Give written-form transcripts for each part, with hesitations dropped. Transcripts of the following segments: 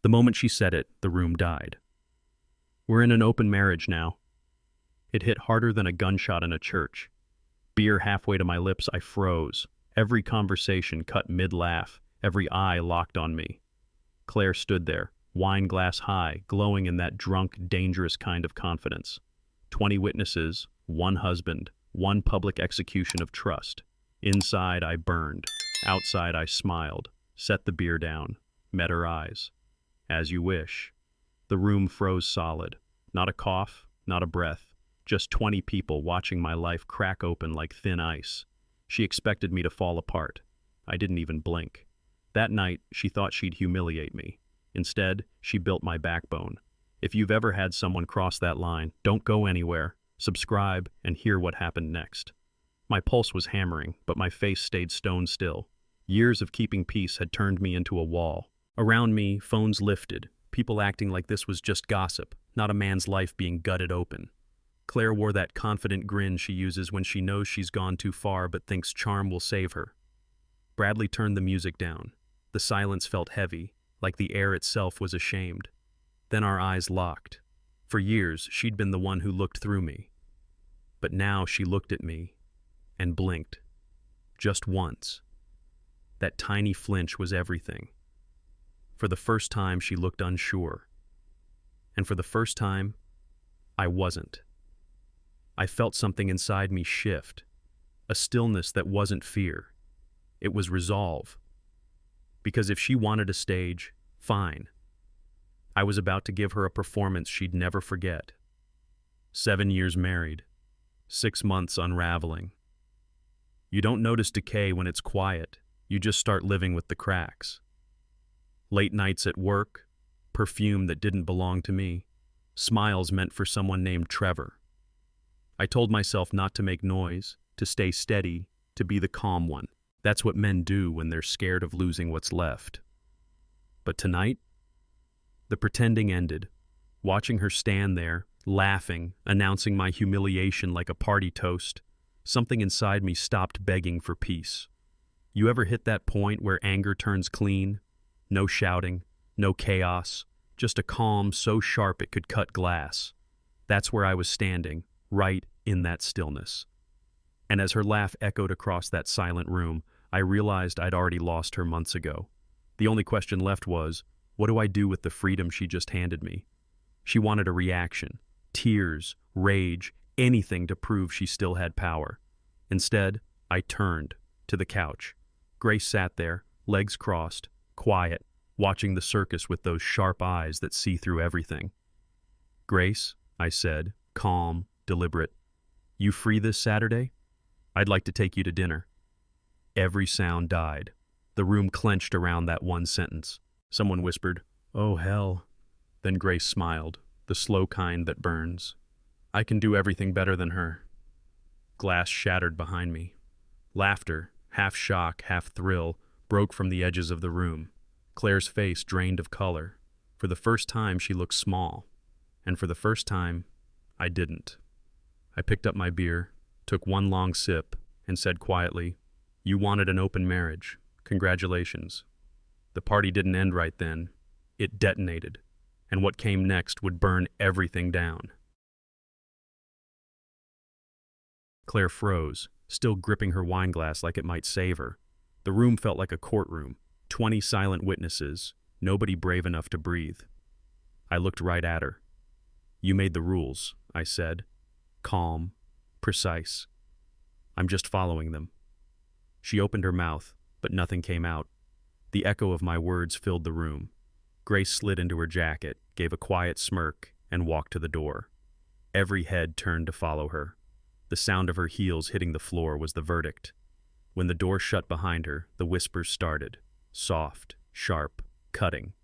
The moment she said it, the room died. We're in an open marriage now. It hit harder than a gunshot in a church. Beer halfway to my lips, I froze. Every conversation cut mid-laugh, every eye locked on me. Claire stood there, wine glass high, glowing in that drunk, dangerous kind of confidence. 20 witnesses, one husband, one public execution of trust. Inside I burned. Outside I smiled, set the beer down, met her eyes. As you wish. The room froze solid. Not a cough, not a breath. Just 20 people watching my life crack open like thin ice. She expected me to fall apart. I didn't even blink. That night, she thought she'd humiliate me. Instead, she built my backbone. If you've ever had someone cross that line, don't go anywhere. Subscribe and hear what happened next. My pulse was hammering, but my face stayed stone still. Years of keeping peace had turned me into a wall. Around me, phones lifted, people acting like this was just gossip, not a man's life being gutted open. Claire wore that confident grin she uses when she knows she's gone too far but thinks charm will save her. Bradley turned the music down. The silence felt heavy, like the air itself was ashamed. Then our eyes locked. For years, she'd been the one who looked through me. But now she looked at me and blinked. Just once. That tiny flinch was everything. For the first time, she looked unsure. And for the first time, I wasn't. I felt something inside me shift, a stillness that wasn't fear. It was resolve. Because if she wanted a stage, fine. I was about to give her a performance she'd never forget. 7 years married, 6 months unraveling. You don't notice decay when it's quiet, you just start living with the cracks. Late nights at work, perfume that didn't belong to me, smiles meant for someone named Trevor. I told myself not to make noise, to stay steady, to be the calm one. That's what men do when they're scared of losing what's left. But tonight, the pretending ended. Watching her stand there, laughing, announcing my humiliation like a party toast, something inside me stopped begging for peace. You ever hit that point where anger turns clean? No shouting, no chaos, just a calm so sharp it could cut glass. That's where I was standing, right in that stillness. And as her laugh echoed across that silent room, I realized I'd already lost her months ago. The only question left was, what do I do with the freedom she just handed me? She wanted a reaction, tears, rage, anything to prove she still had power. Instead, I turned to the couch. Grace sat there, legs crossed, quiet, watching the circus with those sharp eyes that see through everything. Grace, I said, calm, deliberate, you free this Saturday? I'd like to take you to dinner. Every sound died. The room clenched around that one sentence. Someone whispered, "Oh, hell." Then Grace smiled, the slow kind that burns. I can do everything better than her. Glass shattered behind me. Laughter, half shock, half thrill, broke from the edges of the room. Claire's face drained of color. For the first time, she looked small. And for the first time, I didn't. I picked up my beer, took one long sip, and said quietly, "You wanted an open marriage. Congratulations." The party didn't end right then. It detonated. And what came next would burn everything down. Claire froze, still gripping her wine glass like it might save her. The room felt like a courtroom. 20 silent witnesses, nobody brave enough to breathe. I looked right at her. "You made the rules," I said. Calm, precise. "I'm just following them." She opened her mouth, but nothing came out. The echo of my words filled the room. Grace slid into her jacket, gave a quiet smirk, and walked to the door. Every head turned to follow her. The sound of her heels hitting the floor was the verdict. When the door shut behind her, the whispers started. Soft, sharp, cutting.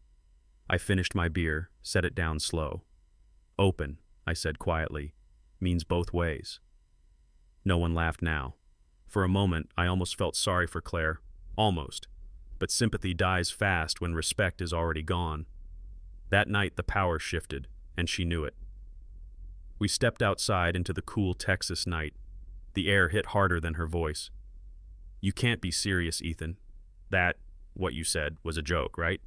I finished my beer, set it down slow. "Open," I said quietly, "means both ways." No one laughed now. For a moment, I almost felt sorry for Claire. Almost. But sympathy dies fast when respect is already gone. That night, the power shifted, and she knew it. We stepped outside into the cool Texas night. The air hit harder than her voice. "You can't be serious, Ethan. That, what you said, was a joke, right?"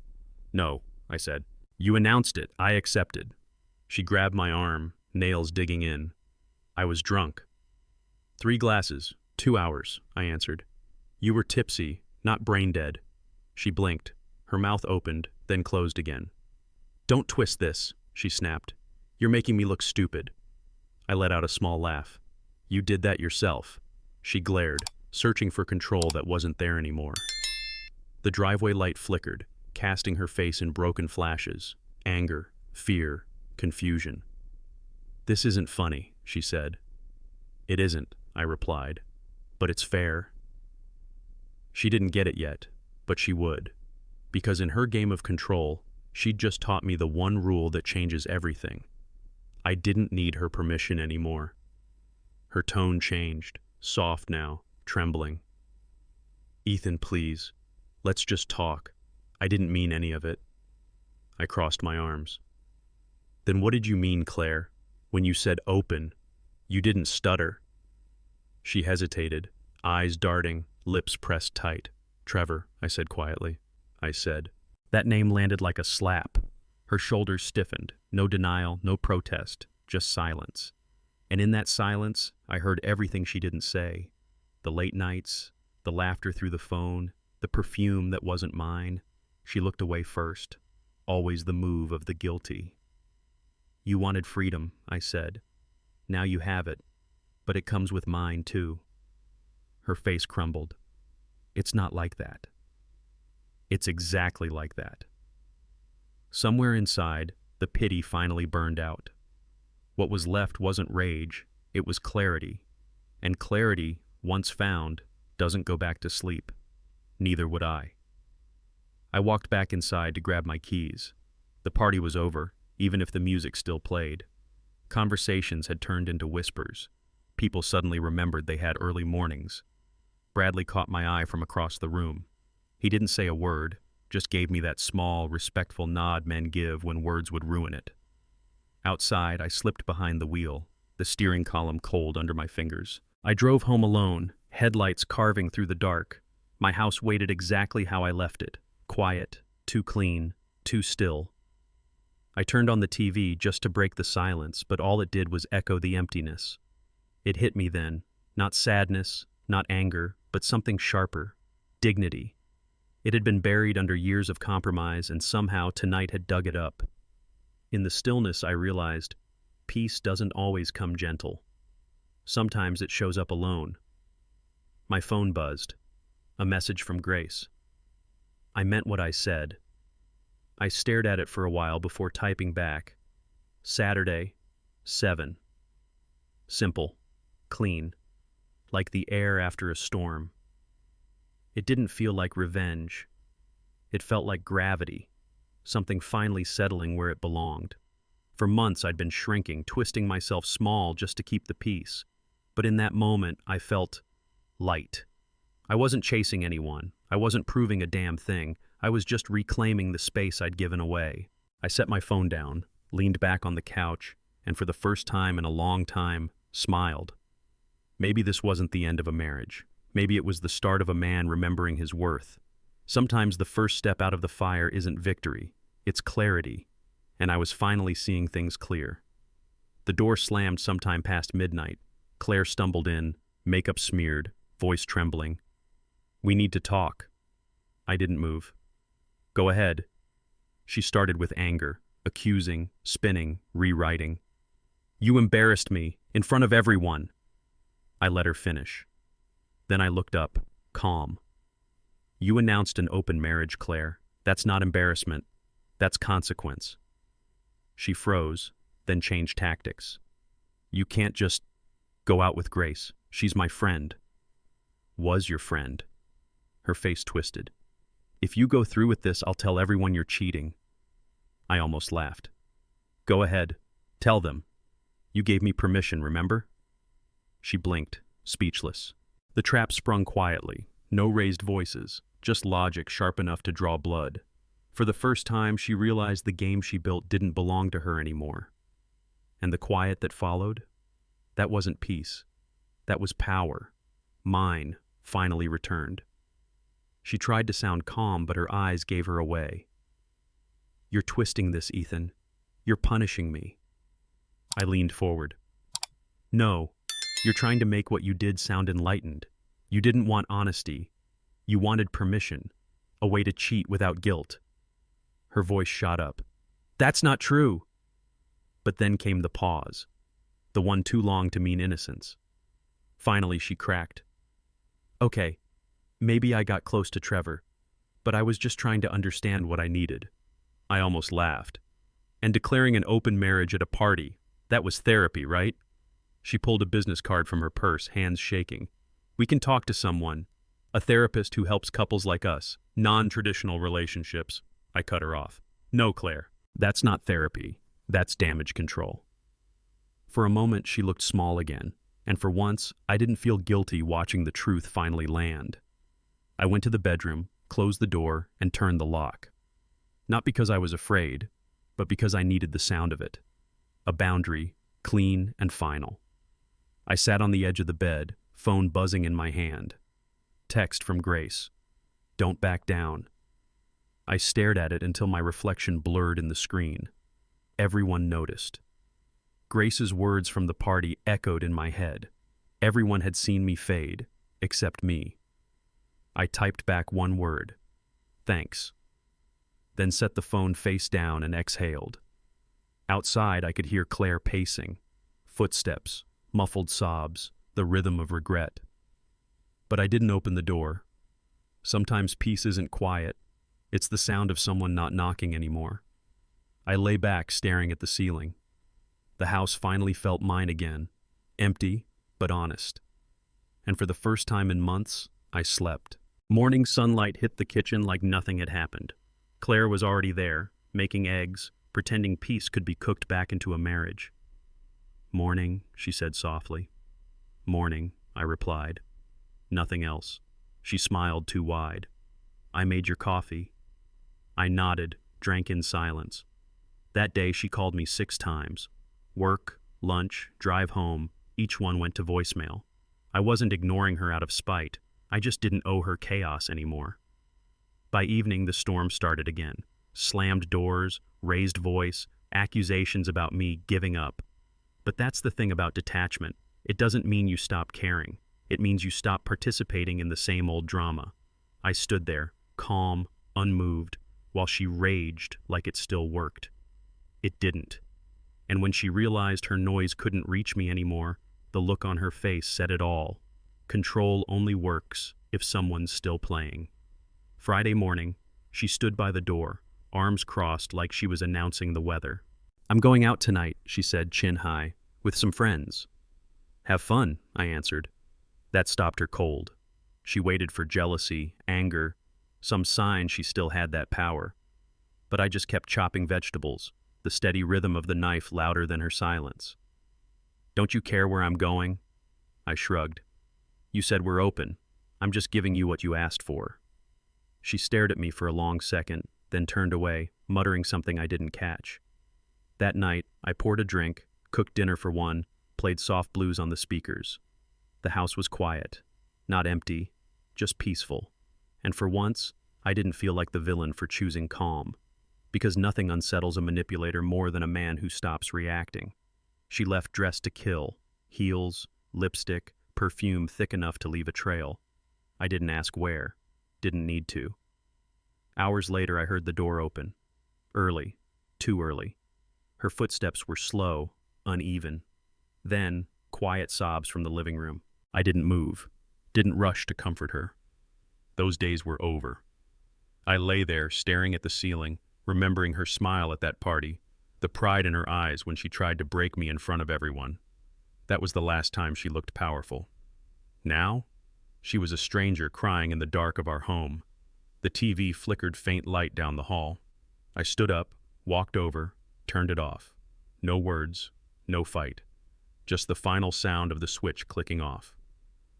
"No," I said. You announced it. I accepted. She grabbed my arm, nails digging in. I was drunk. 3 glasses, 2 hours, I answered. You were tipsy, not brain dead. She blinked. Her mouth opened, then closed again. Don't twist this, she snapped. You're making me look stupid. I let out a small laugh. You did that yourself. She glared, searching for control that wasn't there anymore. The driveway light flickered, casting her face in broken flashes. Anger, fear, confusion. This isn't funny, she said. It isn't, I replied. But it's fair. She didn't get it yet, but she would. Because in her game of control, she'd just taught me the one rule that changes everything. I didn't need her permission anymore. Her tone changed, soft now, trembling. Ethan, please. Let's just talk. I didn't mean any of it. I crossed my arms. Then what did you mean, Claire? When you said open, you didn't stutter. She hesitated, eyes darting, lips pressed tight. Trevor, I said quietly. I said. That name landed like a slap. Her shoulders stiffened. No denial, no protest, just silence. And in that silence, I heard everything she didn't say. The late nights, the laughter through the phone, the perfume that wasn't mine. She looked away first, always the move of the guilty. You wanted freedom, I said. Now you have it, but it comes with mine too. Her face crumbled. It's not like that. It's exactly like that. Somewhere inside, the pity finally burned out. What was left wasn't rage, it was clarity. And clarity, once found, doesn't go back to sleep. Neither would I. I walked back inside to grab my keys. The party was over, even if the music still played. Conversations had turned into whispers. People suddenly remembered they had early mornings. Bradley caught my eye from across the room. He didn't say a word, just gave me that small, respectful nod men give when words would ruin it. Outside, I slipped behind the wheel, the steering column cold under my fingers. I drove home alone, headlights carving through the dark. My house waited exactly how I left it, quiet, too clean, too still. I turned on the TV just to break the silence, but all it did was echo the emptiness. It hit me then, not sadness, not anger, but something sharper, dignity. It had been buried under years of compromise, and somehow tonight had dug it up. In the stillness, I realized, peace doesn't always come gentle. Sometimes it shows up alone. My phone buzzed. A message from Grace. I meant what I said. I stared at it for a while before typing back. Saturday, 7. Simple, clean, like the air after a storm. It didn't feel like revenge. It felt like gravity, something finally settling where it belonged. For months I'd been shrinking, twisting myself small just to keep the peace. But in that moment, I felt light. I wasn't chasing anyone. I wasn't proving a damn thing. I was just reclaiming the space I'd given away. I set my phone down, leaned back on the couch, and for the first time in a long time, smiled. Maybe this wasn't the end of a marriage. Maybe it was the start of a man remembering his worth. Sometimes the first step out of the fire isn't victory, it's clarity. And I was finally seeing things clear. The door slammed sometime past midnight. Claire stumbled in, makeup smeared, voice trembling. We need to talk. I didn't move. Go ahead. She started with anger, accusing, spinning, rewriting. You embarrassed me, in front of everyone. I let her finish. Then I looked up, calm. You announced an open marriage, Claire. That's not embarrassment. That's consequence. She froze, then changed tactics. You can't just go out with Grace. She's my friend. Was your friend. Her face twisted. If you go through with this, I'll tell everyone you're cheating. I almost laughed. Go ahead. Tell them. You gave me permission, remember? She blinked, speechless. The trap sprung quietly. No raised voices, just logic sharp enough to draw blood. For the first time, she realized the game she built didn't belong to her anymore. And the quiet that followed? That wasn't peace. That was power. Mine finally returned. She tried to sound calm, but her eyes gave her away. You're twisting this, Ethan. You're punishing me. I leaned forward. No, you're trying to make what you did sound enlightened. You didn't want honesty. You wanted permission, a way to cheat without guilt. Her voice shot up. That's not true. But then came the pause, the one too long to mean innocence. Finally, she cracked. Okay, maybe I got close to Trevor, but I was just trying to understand what I needed. I almost laughed. And declaring an open marriage at a party, that was therapy, right? She pulled a business card from her purse, hands shaking. We can talk to someone, a therapist who helps couples like us, non-traditional relationships. I cut her off. No, Claire, that's not therapy. That's damage control. For a moment, she looked small again, and for once, I didn't feel guilty watching the truth finally land. I went to the bedroom, closed the door, and turned the lock. Not because I was afraid, but because I needed the sound of it. A boundary, clean and final. I sat on the edge of the bed, phone buzzing in my hand. Text from Grace. Don't back down. I stared at it until my reflection blurred in the screen. Everyone noticed. Grace's words from the party echoed in my head. Everyone had seen me fade, except me. I typed back one word. Thanks. Then set the phone face down and exhaled. Outside, I could hear Claire pacing. Footsteps, muffled sobs, the rhythm of regret. But I didn't open the door. Sometimes peace isn't quiet. It's the sound of someone not knocking anymore. I lay back, staring at the ceiling. The house finally felt mine again, empty but honest. And for the first time in months, I slept. Morning sunlight hit the kitchen like nothing had happened. Claire was already there, making eggs, pretending peace could be cooked back into a marriage. Morning, she said softly. Morning, I replied. Nothing else. She smiled too wide. I made your coffee. I nodded, drank in silence. That day she called me 6 times. Work, lunch, drive home, each one went to voicemail. I wasn't ignoring her out of spite. I just didn't owe her chaos anymore. By evening, the storm started again. Slammed doors, raised voice, accusations about me giving up. But that's the thing about detachment. It doesn't mean you stop caring. It means you stop participating in the same old drama. I stood there, calm, unmoved, while she raged like it still worked. It didn't. And when she realized her noise couldn't reach me anymore, the look on her face said it all. Control only works if someone's still playing. Friday morning, she stood by the door, arms crossed like she was announcing the weather. I'm going out tonight, she said, chin high, with some friends. Have fun, I answered. That stopped her cold. She waited for jealousy, anger, some sign she still had that power. But I just kept chopping vegetables, the steady rhythm of the knife louder than her silence. Don't you care where I'm going? I shrugged. You said we're open. I'm just giving you what you asked for. She stared at me for a long second, then turned away, muttering something I didn't catch. That night, I poured a drink, cooked dinner for one, played soft blues on the speakers. The house was quiet, not empty, just peaceful. And for once, I didn't feel like the villain for choosing calm, because nothing unsettles a manipulator more than a man who stops reacting. She left dressed to kill, heels, lipstick, perfume thick enough to leave a trail. I didn't ask where, didn't need to. Hours later, I heard the door open. Early, too early. Her footsteps were slow, uneven. Then, quiet sobs from the living room. I didn't move, didn't rush to comfort her. Those days were over. I lay there, staring at the ceiling, remembering her smile at that party, the pride in her eyes when she tried to break me in front of everyone. That was the last time she looked powerful. Now, she was a stranger crying in the dark of our home. The TV flickered faint light down the hall. I stood up, walked over, turned it off. No words, no fight. Just the final sound of the switch clicking off.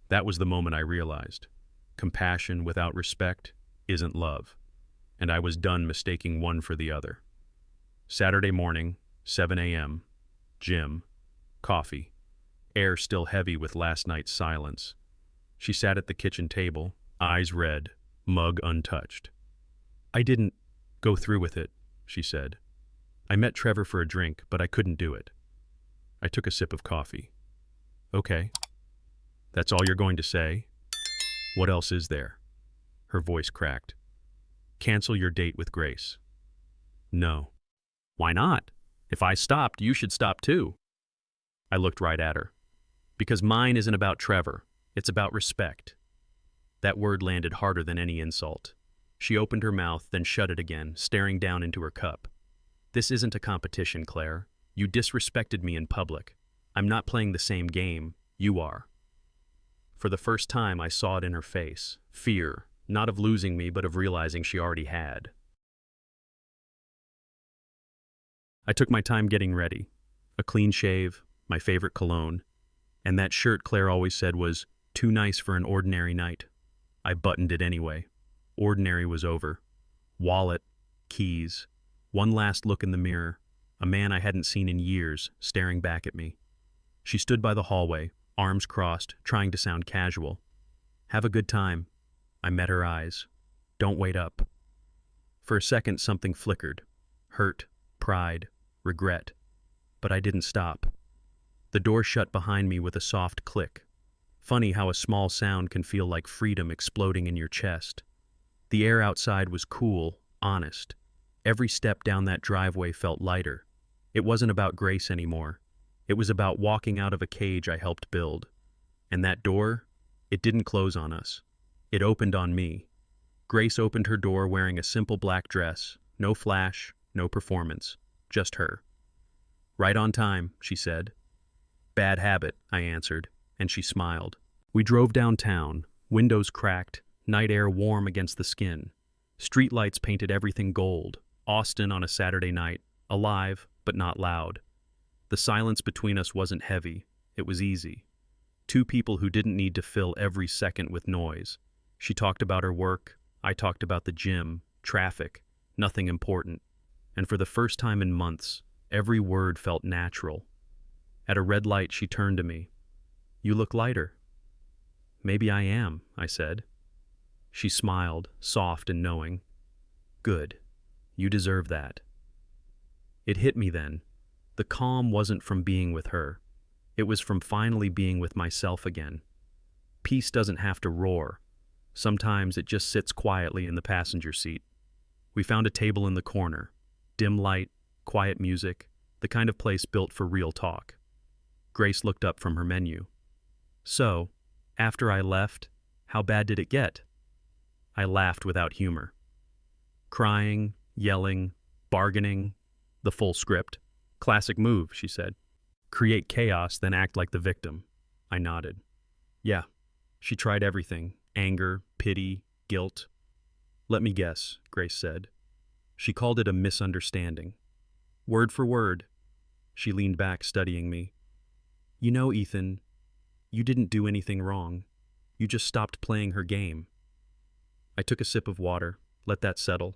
That was the moment I realized. Compassion without respect isn't love. And I was done mistaking one for the other. Saturday morning, 7 a.m., gym, coffee, air still heavy with last night's silence. She sat at the kitchen table, eyes red, mug untouched. I didn't go through with it, she said. I met Trevor for a drink, but I couldn't do it. I took a sip of coffee. Okay. That's all you're going to say? What else is there? Her voice cracked. Cancel your date with Grace. No. Why not? If I stopped, you should stop too. I looked right at her. Because mine isn't about Trevor. It's about respect. That word landed harder than any insult. She opened her mouth, then shut it again, staring down into her cup. This isn't a competition, Claire. You disrespected me in public. I'm not playing the same game. You are. For the first time, I saw it in her face. Fear, not of losing me, but of realizing she already had. I took my time getting ready. A clean shave, my favorite cologne, and that shirt Claire always said was too nice for an ordinary night. I buttoned it anyway. Ordinary was over. Wallet, keys, one last look in the mirror, a man I hadn't seen in years staring back at me. She stood by the hallway, arms crossed, trying to sound casual. Have a good time. I met her eyes. Don't wait up. For a second, something flickered. Hurt, pride, regret. But I didn't stop. The door shut behind me with a soft click. Funny how a small sound can feel like freedom exploding in your chest. The air outside was cool, honest. Every step down that driveway felt lighter. It wasn't about Grace anymore. It was about walking out of a cage I helped build. And that door, it didn't close on us. It opened on me. Grace opened her door wearing a simple black dress. No flash, no performance. Just her. Right on time, she said. Bad habit, I answered, and she smiled. We drove downtown, windows cracked, night air warm against the skin. Streetlights painted everything gold. Austin on a Saturday night, alive but not loud. The silence between us wasn't heavy, it was easy. Two people who didn't need to fill every second with noise. She talked about her work, I talked about the gym, traffic, nothing important. And for the first time in months, every word felt natural. At a red light, she turned to me. You look lighter. Maybe I am, I said. She smiled, soft and knowing. Good. You deserve that. It hit me then. The calm wasn't from being with her. It was from finally being with myself again. Peace doesn't have to roar. Sometimes it just sits quietly in the passenger seat. We found a table in the corner. Dim light, quiet music, the kind of place built for real talk. Grace looked up from her menu. So, after I left, how bad did it get? I laughed without humor. Crying, yelling, bargaining, the full script. Classic move, she said. Create chaos, then act like the victim. I nodded. Yeah, she tried everything. Anger, pity, guilt. Let me guess, Grace said. She called it a misunderstanding. Word for word. She leaned back, studying me. You know, Ethan, you didn't do anything wrong. You just stopped playing her game. I took a sip of water, let that settle.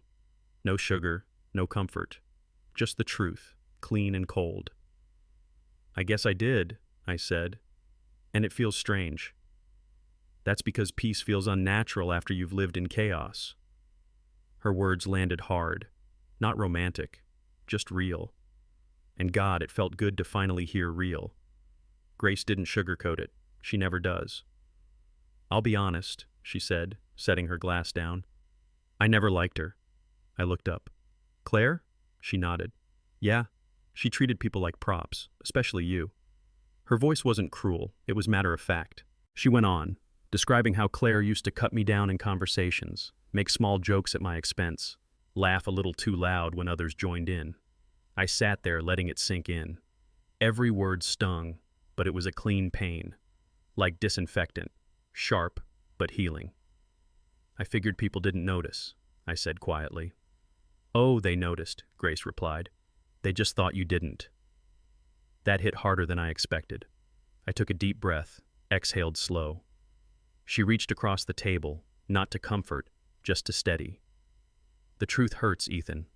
No sugar, no comfort. Just the truth, clean and cold. I guess I did, I said. And it feels strange. That's because peace feels unnatural after you've lived in chaos. Her words landed hard. Not romantic, just real. And God, it felt good to finally hear real. Grace didn't sugarcoat it. She never does. I'll be honest, she said, setting her glass down. I never liked her. I looked up. Claire? She nodded. Yeah, she treated people like props, especially you. Her voice wasn't cruel, it was matter of fact. She went on, describing how Claire used to cut me down in conversations, make small jokes at my expense, laugh a little too loud when others joined in. I sat there letting it sink in. Every word stung, but it was a clean pain, like disinfectant, sharp but healing. I figured people didn't notice, I said quietly. Oh, they noticed, Grace replied. They just thought you didn't. That hit harder than I expected. I took a deep breath, exhaled slow. She reached across the table, not to comfort, just to steady. The truth hurts, Ethan,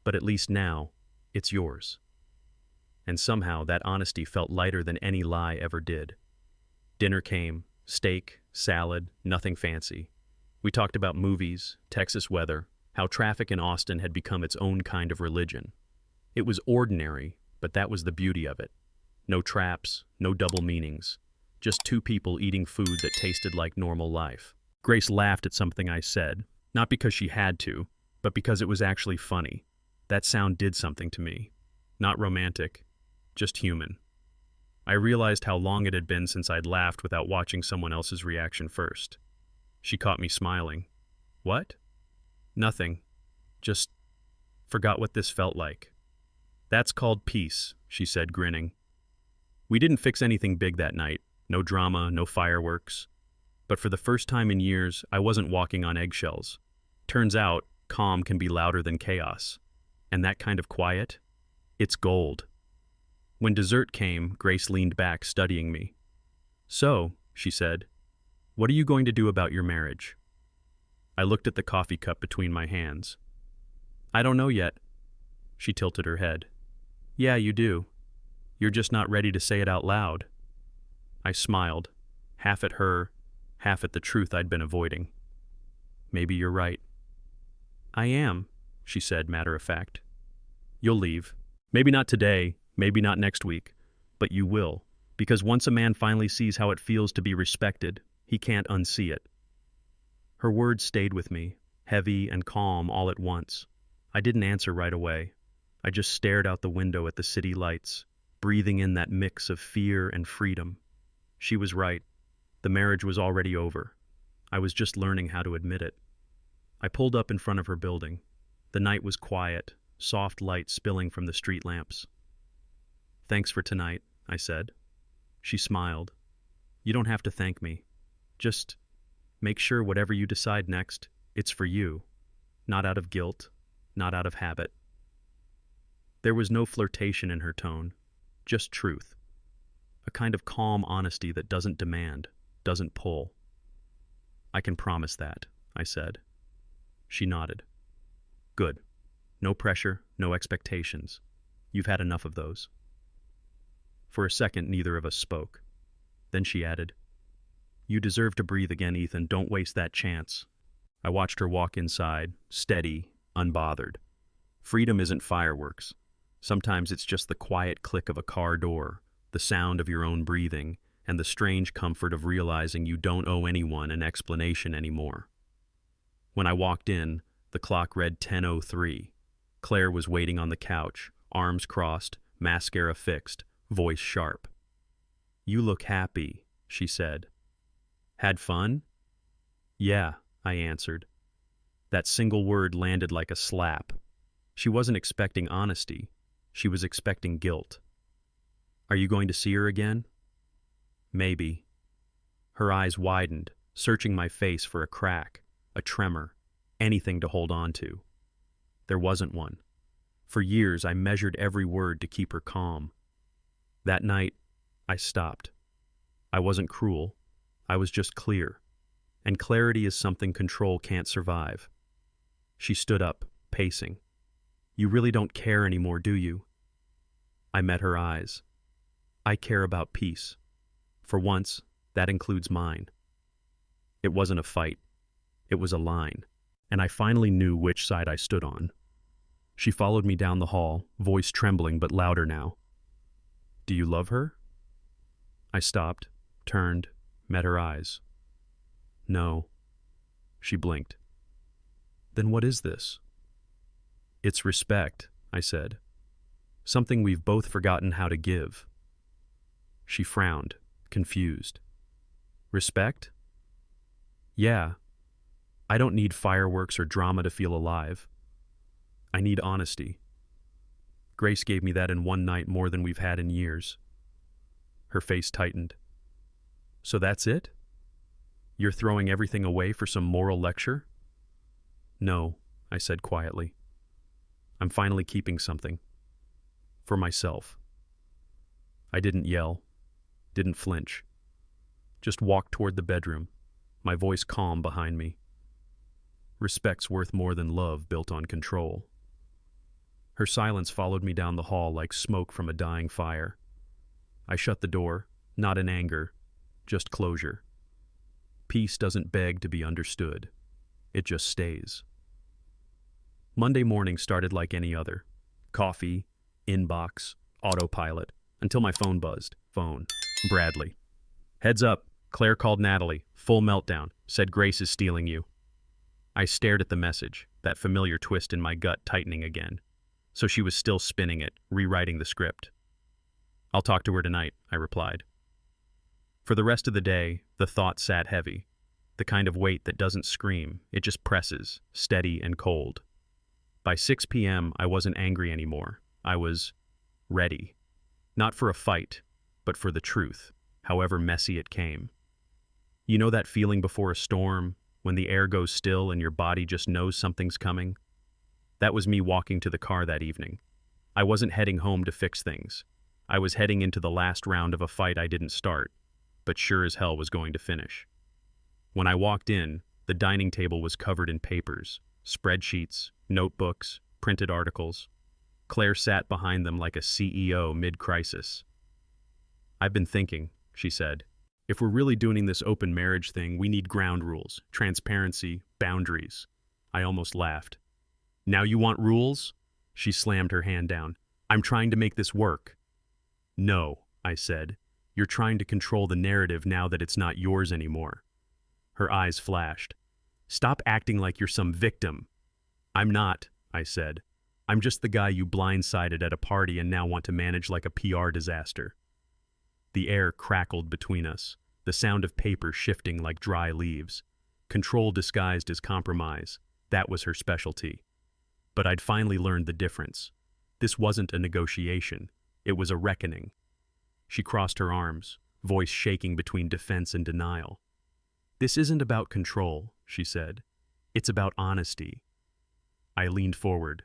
but at least now, it's yours. And somehow that honesty felt lighter than any lie ever did. Dinner came, steak, salad, nothing fancy. We talked about movies, Texas weather, how traffic in Austin had become its own kind of religion. It was ordinary, but that was the beauty of it. No traps, no double meanings. Just two people eating food that tasted like normal life. Grace laughed at something I said, not because she had to, but because it was actually funny. That sound did something to me. Not romantic, just human. I realized how long it had been since I'd laughed without watching someone else's reaction first. She caught me smiling. What? Nothing. Just forgot what this felt like. That's called peace, she said, grinning. We didn't fix anything big that night. No drama, no fireworks. But for the first time in years, I wasn't walking on eggshells. Turns out, calm can be louder than chaos. And that kind of quiet? It's gold. When dessert came, Grace leaned back, studying me. So, she said, what are you going to do about your marriage? I looked at the coffee cup between my hands. I don't know yet. She tilted her head. Yeah, you do. You're just not ready to say it out loud. I smiled, half at her, half at the truth I'd been avoiding. Maybe you're right. I am, she said, matter of fact. You'll leave. Maybe not today, maybe not next week, but you will, because once a man finally sees how it feels to be respected, he can't unsee it. Her words stayed with me, heavy and calm all at once. I didn't answer right away. I just stared out the window at the city lights, breathing in that mix of fear and freedom. She was right. The marriage was already over. I was just learning how to admit it. I pulled up in front of her building. The night was quiet, soft light spilling from the street lamps. Thanks for tonight, I said. She smiled. You don't have to thank me. Just make sure whatever you decide next, it's for you. Not out of guilt, not out of habit. There was no flirtation in her tone, just truth. A kind of calm honesty that doesn't demand, doesn't pull. I can promise that, I said. She nodded. Good. No pressure, no expectations. You've had enough of those. For a second, neither of us spoke. Then she added, You deserve to breathe again, Ethan. Don't waste that chance. I watched her walk inside, steady, unbothered. Freedom isn't fireworks. Sometimes it's just the quiet click of a car door, the sound of your own breathing, and the strange comfort of realizing you don't owe anyone an explanation anymore. When I walked in, the clock read 10:03. Claire was waiting on the couch, arms crossed, mascara fixed, voice sharp. You look happy, she said. Had fun? Yeah, I answered. That single word landed like a slap. She wasn't expecting honesty. She was expecting guilt. Are you going to see her again? Maybe. Her eyes widened, searching my face for a crack, a tremor, anything to hold on to. There wasn't one. For years, I measured every word to keep her calm. That night, I stopped. I wasn't cruel. I was just clear. And clarity is something control can't survive. She stood up, pacing. You really don't care anymore, do you? I met her eyes. I care about peace. For once, that includes mine. It wasn't a fight. It was a line. And I finally knew which side I stood on. She followed me down the hall, voice trembling but louder now. Do you love her? I stopped, turned, met her eyes. No. She blinked. Then what is this? It's respect, I said. Something we've both forgotten how to give. She frowned, confused. Respect? Yeah. I don't need fireworks or drama to feel alive. I need honesty. Grace gave me that in one night more than we've had in years. Her face tightened. So that's it? You're throwing everything away for some moral lecture? No, I said quietly. I'm finally keeping something. For myself. I didn't yell, didn't flinch. Just walked toward the bedroom, my voice calm behind me. Respect's worth more than love built on control. Her silence followed me down the hall like smoke from a dying fire. I shut the door, not in anger, just closure. Peace doesn't beg to be understood. It just stays. Monday morning started like any other. Coffee, inbox, autopilot, until my phone buzzed. Phone. Bradley. Heads up. Claire called Natalie. Full meltdown. Said Grace is stealing you. I stared at the message, that familiar twist in my gut tightening again. So she was still spinning it, rewriting the script. I'll talk to her tonight, I replied. For the rest of the day, the thought sat heavy. The kind of weight that doesn't scream, it just presses, steady and cold. By 6 p.m., I wasn't angry anymore. I was ready. Not for a fight, but for the truth, however messy it came. You know that feeling before a storm, when the air goes still and your body just knows something's coming? That was me walking to the car that evening. I wasn't heading home to fix things. I was heading into the last round of a fight I didn't start, but sure as hell was going to finish. When I walked in, the dining table was covered in papers, spreadsheets, notebooks, printed articles. Claire sat behind them like a CEO mid-crisis. I've been thinking, she said. If we're really doing this open marriage thing, we need ground rules, transparency, boundaries. I almost laughed. Now you want rules? She slammed her hand down. I'm trying to make this work. No, I said. You're trying to control the narrative now that it's not yours anymore. Her eyes flashed. Stop acting like you're some victim. I'm not, I said. I'm just the guy you blindsided at a party and now want to manage like a PR disaster. The air crackled between us, the sound of paper shifting like dry leaves. Control disguised as compromise. That was her specialty. But I'd finally learned the difference. This wasn't a negotiation. It was a reckoning. She crossed her arms, voice shaking between defense and denial. This isn't about control, she said. It's about honesty. I leaned forward.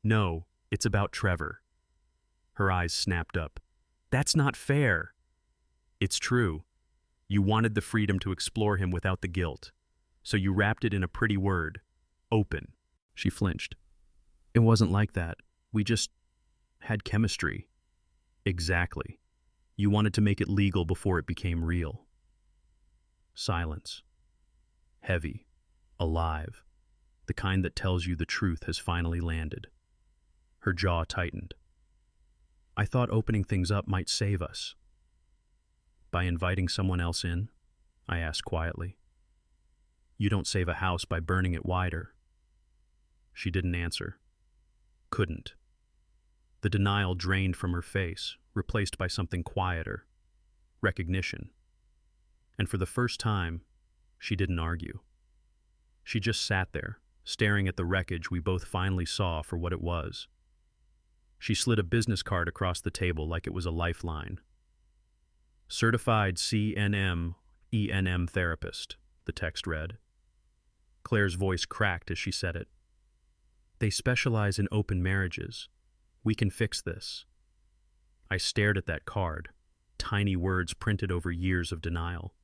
No, it's about Trevor. Her eyes snapped up. That's not fair. It's true. You wanted the freedom to explore him without the guilt. So you wrapped it in a pretty word. Open. She flinched. It wasn't like that. We just had chemistry. Exactly. You wanted to make it legal before it became real. Silence. Heavy. Alive. The kind that tells you the truth has finally landed. Her jaw tightened. I thought opening things up might save us. By inviting someone else in? I asked quietly. You don't save a house by burning it wider. She didn't answer. Couldn't. The denial drained from her face, replaced by something quieter. Recognition. And for the first time, she didn't argue. She just sat there, staring at the wreckage we both finally saw for what it was. She slid a business card across the table like it was a lifeline. Certified CNM ENM therapist, the text read. Claire's voice cracked as she said it. They specialize in open marriages. We can fix this. I stared at that card, tiny words printed over years of denial.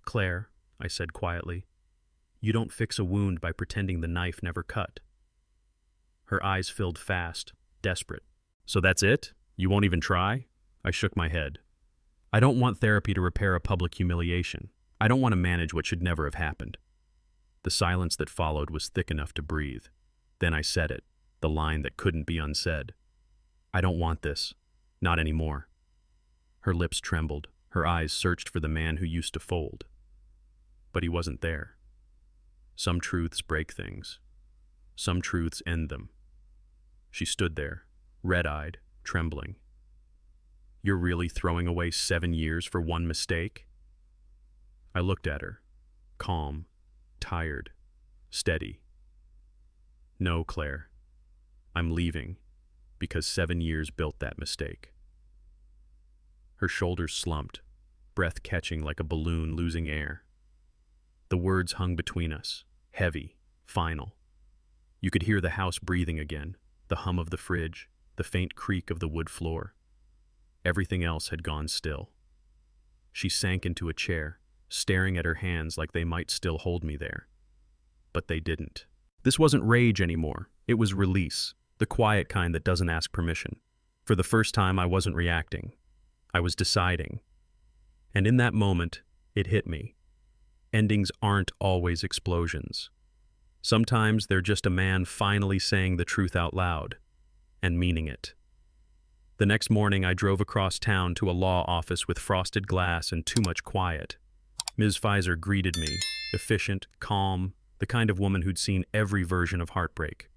Claire, I said quietly, you don't fix a wound by pretending the knife never cut. Her eyes filled fast, desperate. So that's it? You won't even try? I shook my head. I don't want therapy to repair a public humiliation. I don't want to manage what should never have happened. The silence that followed was thick enough to breathe. Then I said it, the line that couldn't be unsaid. I don't want this. Not anymore. Her lips trembled. Her eyes searched for the man who used to fold. But he wasn't there. Some truths break things. Some truths end them. She stood there, red-eyed, trembling. You're really throwing away 7 years for one mistake? I looked at her, calm, tired, steady. No, Claire. I'm leaving, because 7 years built that mistake. Her shoulders slumped, breath catching like a balloon losing air. The words hung between us, heavy, final. You could hear the house breathing again, the hum of the fridge, the faint creak of the wood floor. Everything else had gone still. She sank into a chair, staring at her hands like they might still hold me there. But they didn't. This wasn't rage anymore. It was release, the quiet kind that doesn't ask permission. For the first time, I wasn't reacting. I was deciding. And in that moment, it hit me. Endings aren't always explosions. Sometimes they're just a man finally saying the truth out loud and meaning it. The next morning, I drove across town to a law office with frosted glass and too much quiet. Ms. Pfizer greeted me, efficient, calm, the kind of woman who'd seen every version of heartbreak.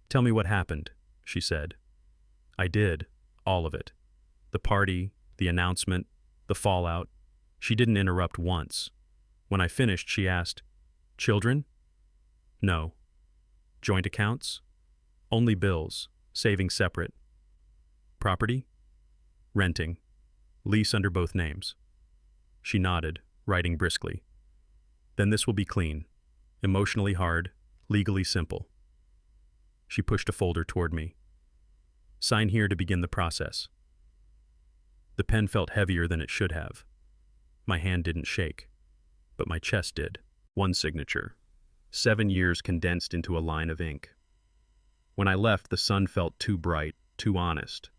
"Tell me what happened," she said. I did, all of it. The party, the announcement, the fallout. She didn't interrupt once. When I finished, she asked, "Children?" "No." "Joint accounts?" "Only bills, saving separate." "Property?" "Renting. Lease under both names." She nodded, writing briskly. "Then this will be clean. Emotionally hard, legally simple." She pushed a folder toward me. "Sign here to begin the process." The pen felt heavier than it should have. My hand didn't shake, but my chest did. One signature. 7 years condensed into a line of ink. When I left, the sun felt too bright, too honest.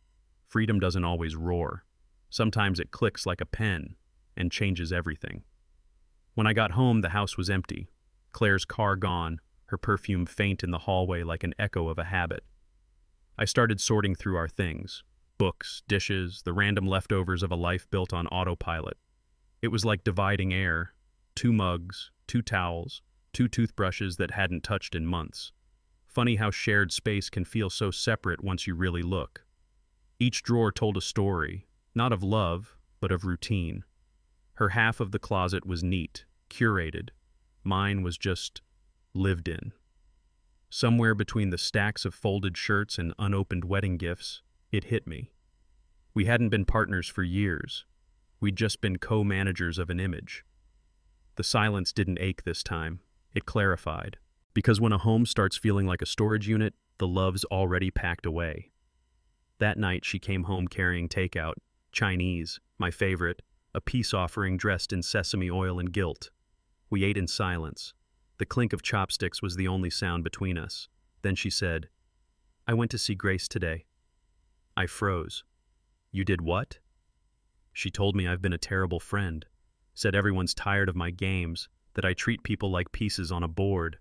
Freedom doesn't always roar. Sometimes it clicks like a pen and changes everything. When I got home, the house was empty. Claire's car gone, her perfume faint in the hallway like an echo of a habit. I started sorting through our things. Books, dishes, the random leftovers of a life built on autopilot. It was like dividing air. 2 mugs, 2 towels, 2 toothbrushes that hadn't touched in months. Funny how shared space can feel so separate once you really look. Each drawer told a story, not of love, but of routine. Her half of the closet was neat, curated. Mine was just lived in. Somewhere between the stacks of folded shirts and unopened wedding gifts, it hit me. We hadn't been partners for years. We'd just been co-managers of an image. The silence didn't ache this time. It clarified. Because when a home starts feeling like a storage unit, the love's already packed away. That night, she came home carrying takeout, Chinese, my favorite, a peace offering dressed in sesame oil and guilt. We ate in silence. The clink of chopsticks was the only sound between us. Then she said, "I went to see Grace today." I froze. "You did what?" She told me I've been a terrible friend, said everyone's tired of my games, that I treat people like pieces on a board.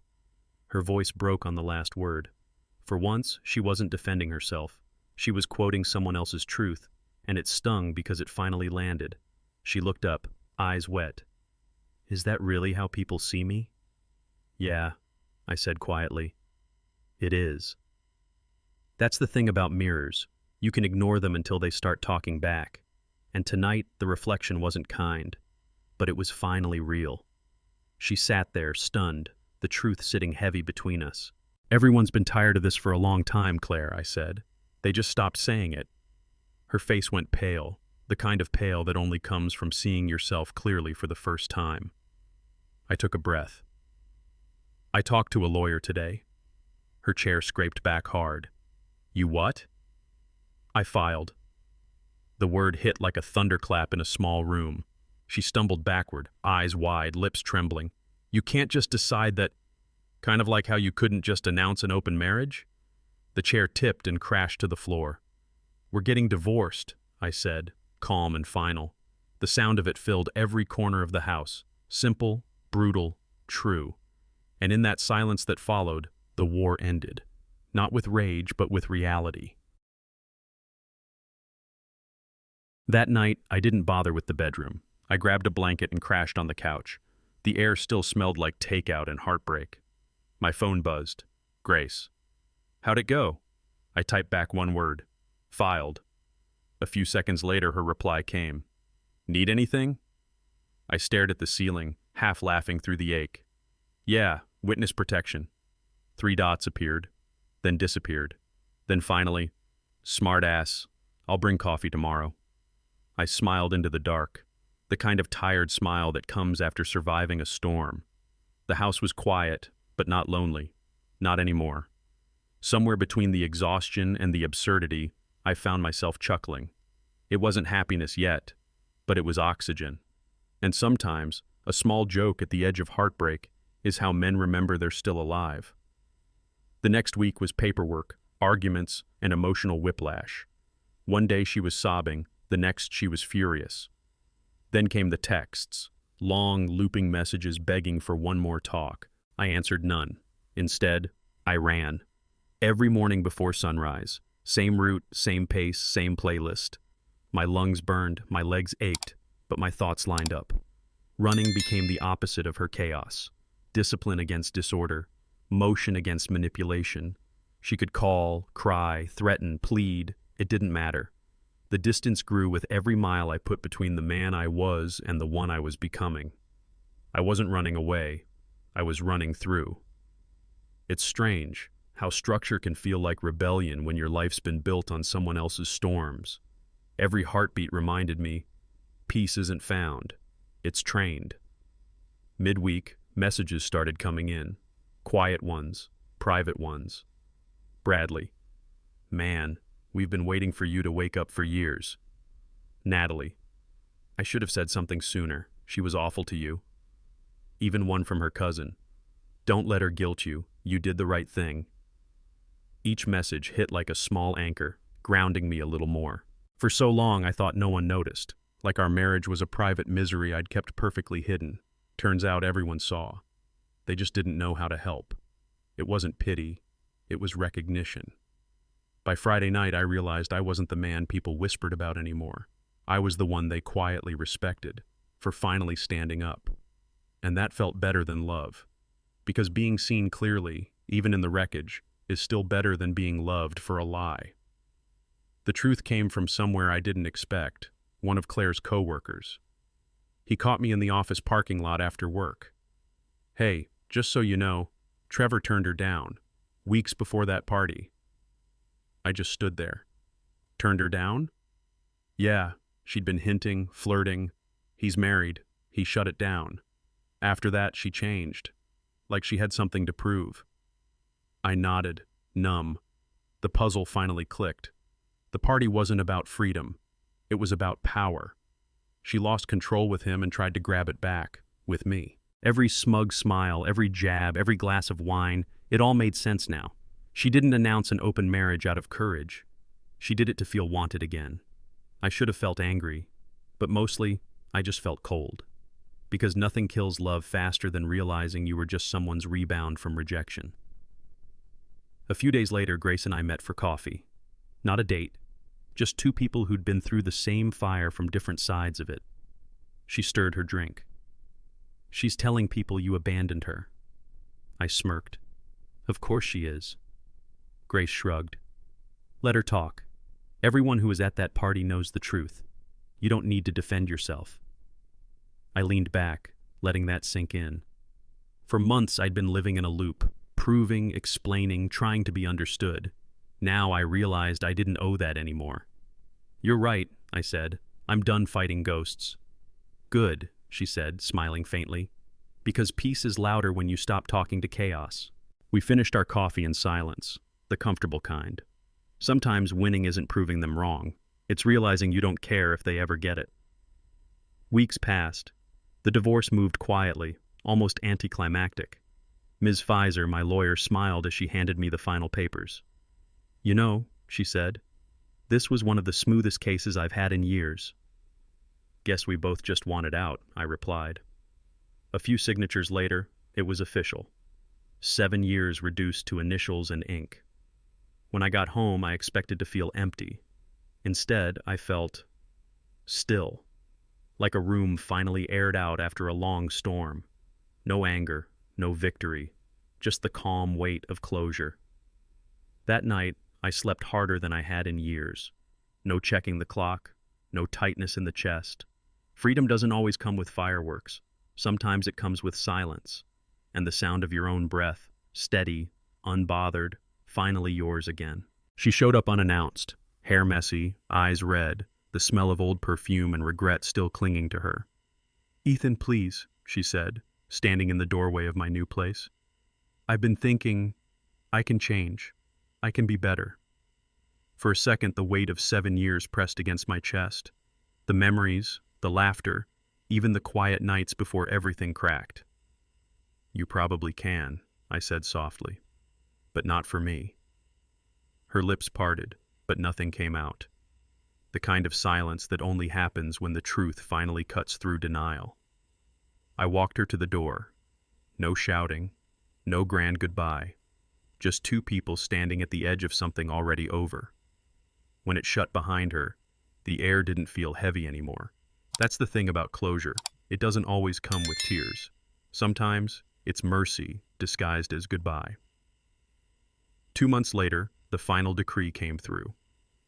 Her voice broke on the last word. For once, she wasn't defending herself. She was quoting someone else's truth, and it stung because it finally landed. She looked up, eyes wet. "Is that really how people see me?" "Yeah," I said quietly. "It is." That's the thing about mirrors. You can ignore them until they start talking back. And tonight, the reflection wasn't kind, but it was finally real. She sat there, stunned, the truth sitting heavy between us. "Everyone's been tired of this for a long time, Claire," I said. "They just stopped saying it." Her face went pale, the kind of pale that only comes from seeing yourself clearly for the first time. I took a breath. "I talked to a lawyer today." Her chair scraped back hard. "You what?" I filed. The word hit like a thunderclap in a small room. She stumbled backward, eyes wide, lips trembling. "You can't just decide that—" "Kind of like how you couldn't just announce an open marriage?" The chair tipped and crashed to the floor. "We're getting divorced," I said, calm and final. The sound of it filled every corner of the house. Simple, brutal, true. And in that silence that followed, the war ended. Not with rage, but with reality. That night, I didn't bother with the bedroom. I grabbed a blanket and crashed on the couch. The air still smelled like takeout and heartbreak. My phone buzzed. Grace. "How'd it go?" I typed back one word. "Filed." A few seconds later, her reply came. "Need anything?" I stared at the ceiling, half laughing through the ache. "Yeah, witness protection." 3 dots appeared, then disappeared. Then finally, "Smart ass. I'll bring coffee tomorrow." I smiled into the dark, the kind of tired smile that comes after surviving a storm. The house was quiet, but not lonely. Not anymore. Somewhere between the exhaustion and the absurdity, I found myself chuckling. It wasn't happiness yet, but it was oxygen. And sometimes, a small joke at the edge of heartbreak is how men remember they're still alive. The next week was paperwork, arguments, and emotional whiplash. One day she was sobbing, the next she was furious. Then came the texts, long, looping messages begging for one more talk. I answered none. Instead, I ran. Every morning before sunrise. Same route, same pace, same playlist. My lungs burned, my legs ached, but my thoughts lined up. Running became the opposite of her chaos. Discipline against disorder, motion against manipulation. She could call, cry, threaten, plead. It didn't matter. The distance grew with every mile I put between the man I was and the one I was becoming. I wasn't running away. I was running through. It's strange how structure can feel like rebellion when your life's been built on someone else's storms. Every heartbeat reminded me, peace isn't found, it's trained. Midweek, messages started coming in. Quiet ones, private ones. Bradley. Man, we've been waiting for you to wake up for years. Natalie. I should have said something sooner. She was awful to you. Even one from her cousin. Don't let her guilt you. You did the right thing. Each message hit like a small anchor, grounding me a little more. For so long, I thought no one noticed, like our marriage was a private misery I'd kept perfectly hidden. Turns out everyone saw. They just didn't know how to help. It wasn't pity, it was recognition. By Friday night, I realized I wasn't the man people whispered about anymore. I was the one they quietly respected, for finally standing up. And that felt better than love. Because being seen clearly, even in the wreckage, is still better than being loved for a lie. The truth came from somewhere I didn't expect, one of Claire's coworkers. He caught me in the office parking lot after work. Hey, just so you know, Trevor turned her down, weeks before that party. I just stood there. Turned her down? Yeah, she'd been hinting, flirting. He's married. He shut it down. After that, she changed, like she had something to prove. I nodded, numb. The puzzle finally clicked. The party wasn't about freedom. It was about power. She lost control with him and tried to grab it back, with me. Every smug smile, every jab, every glass of wine, it all made sense now. She didn't announce an open marriage out of courage. She did it to feel wanted again. I should have felt angry, but mostly, I just felt cold. Because nothing kills love faster than realizing you were just someone's rebound from rejection. A few days later, Grace and I met for coffee. Not a date, just two people who'd been through the same fire from different sides of it. She stirred her drink. She's telling people you abandoned her. I smirked. Of course she is. Grace shrugged. Let her talk. Everyone who was at that party knows the truth. You don't need to defend yourself. I leaned back, letting that sink in. For months I'd been living in a loop, proving, explaining, trying to be understood. Now I realized I didn't owe that anymore. You're right, I said. I'm done fighting ghosts. Good, she said, smiling faintly. Because peace is louder when you stop talking to chaos. We finished our coffee in silence, the comfortable kind. Sometimes winning isn't proving them wrong. It's realizing you don't care if they ever get it. Weeks passed. The divorce moved quietly, almost anticlimactic. Ms. Pfizer, my lawyer, smiled as she handed me the final papers. You know, she said, this was one of the smoothest cases I've had in years. Guess we both just wanted out, I replied. A few signatures later, it was official. 7 years reduced to initials and ink. When I got home, I expected to feel empty. Instead, I felt still, like a room finally aired out after a long storm. No anger, no victory, just the calm weight of closure. That night, I slept harder than I had in years. No checking the clock, no tightness in the chest. Freedom doesn't always come with fireworks. Sometimes it comes with silence, and the sound of your own breath, steady, unbothered, finally yours again. She showed up unannounced, hair messy, eyes red, the smell of old perfume and regret still clinging to her. Ethan, please, she said, standing in the doorway of my new place. I've been thinking, I can change. I can be better. For a second, the weight of 7 years pressed against my chest. The memories, the laughter, even the quiet nights before everything cracked. You probably can, I said softly, but not for me. Her lips parted, but nothing came out. The kind of silence that only happens when the truth finally cuts through denial. I walked her to the door. No shouting, No grand goodbye. Just two people standing at the edge of something already over. When it shut behind her, the air didn't feel heavy anymore. That's the thing about closure. It doesn't always come with tears. Sometimes it's mercy disguised as goodbye. 2 months later, the final decree came through.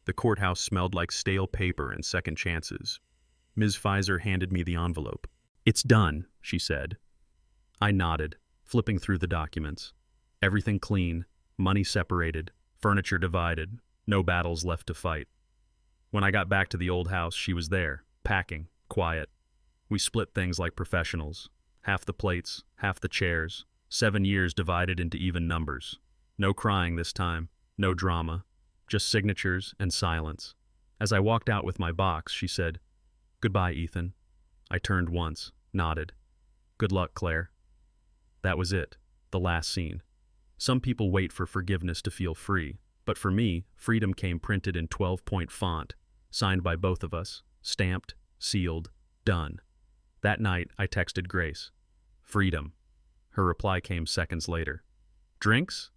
The courthouse smelled like stale paper and second chances. Ms. Pfizer handed me the envelope. "It's done," she said. I nodded, flipping through the documents. Everything clean, money separated, furniture divided, no battles left to fight. When I got back to the old house, she was there, packing, quiet. We split things like professionals. Half the plates, half the chairs. 7 years divided into even numbers. No crying this time, no drama, just signatures and silence. As I walked out with my box, she said, "Goodbye, Ethan." I turned once, nodded. "Good luck, Claire." That was it, the last scene. Some people wait for forgiveness to feel free, but for me, freedom came printed in 12-point font, signed by both of us, stamped, sealed, done. That night, I texted Grace. "Freedom." Her reply came seconds later. "Drinks?"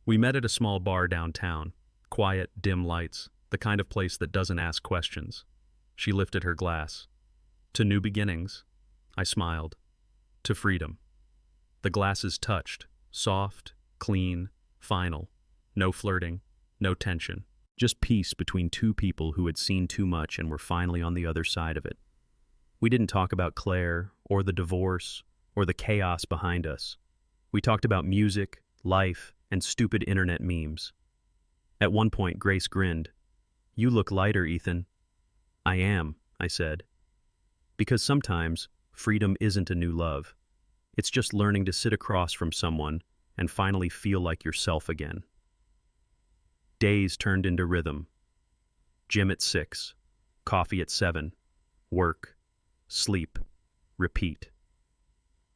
We met at a small bar downtown. Quiet, dim lights, the kind of place that doesn't ask questions. She lifted her glass. "To new beginnings." I smiled. "To freedom." The glasses touched, soft, clean, final. No flirting, no tension. Just peace between two people who had seen too much and were finally on the other side of it. We didn't talk about Claire, or the divorce, or the chaos behind us. We talked about music, life, and stupid internet memes. At one point, Grace grinned. "You look lighter, Ethan." "I am," I said. Because sometimes, freedom isn't a new love. It's just learning to sit across from someone and finally feel like yourself again. Days turned into rhythm. Gym at 6, coffee at 7, work, sleep, repeat.